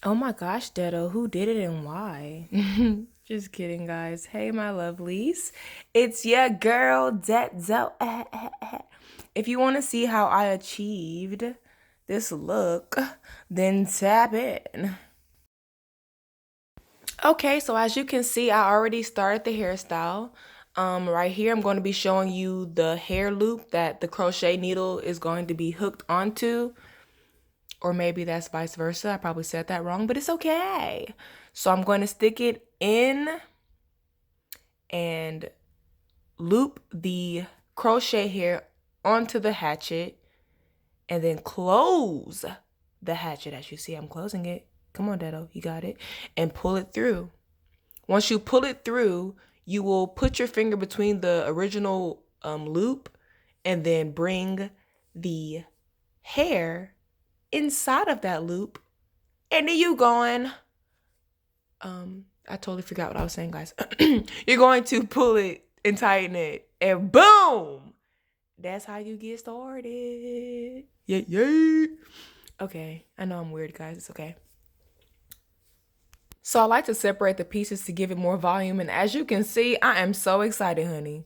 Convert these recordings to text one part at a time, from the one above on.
Oh my gosh, Dedo, who did it and why? Just kidding, guys. Hey, my lovelies. It's your girl, Dedo. If you want to see how I achieved this look, then tap in. Okay, so as you can see, I already started the hairstyle. Right here, I'm going to be showing you the hair loop that the crochet needle is going to be hooked onto. Or maybe that's vice versa. I probably said that wrong, but it's okay. So I'm going to stick it in and loop the crochet hair onto the hatchet and then close the hatchet. As you see, I'm closing it. Come on, Dedo, you got it. And pull it through. Once you pull it through, you will put your finger between the original loop and then bring the hair inside of that loop. And then you going, I totally forgot what I was saying, guys. You're going to pull it and tighten it, and boom! That's how you get started. Yeah. Okay, I know I'm weird, guys. It's okay. So I like to separate the pieces to give it more volume, and as you can see, I am so excited, honey.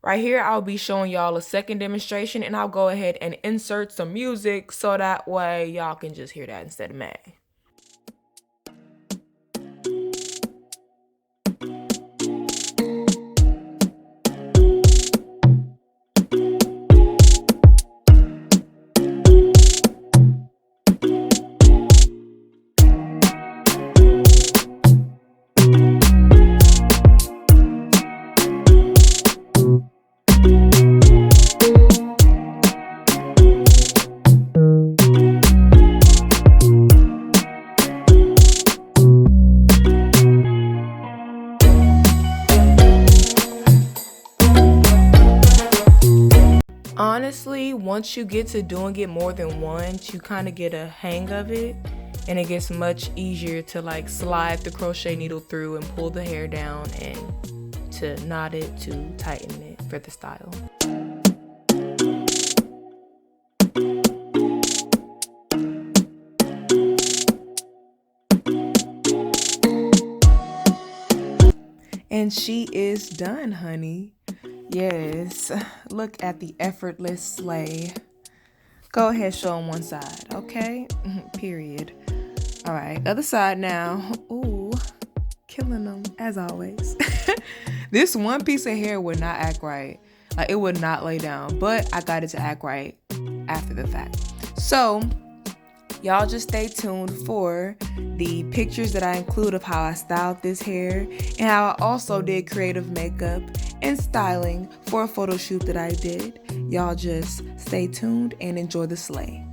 Right here, I'll be showing y'all a second demonstration, and I'll go ahead and insert some music so that way y'all can just hear that instead of me. Honestly, once you get to doing it more than once, you kind of get a hang of it, and it gets much easier to like slide the crochet needle through and pull the hair down and to knot it, to tighten it for the style. And she is done, honey. Yes, look at the effortless sleigh. Go ahead, show them one side, okay? Period. All right, other side now. Ooh, killing them as always. This one piece of hair would not act right. Like, it would not lay down, but I got it to act right after the fact. So y'all just stay tuned for the pictures that I include of how I styled this hair and how I also did creative makeup and styling for a photo shoot that I did. Y'all just stay tuned and enjoy the sleigh.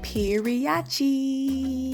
Periachi.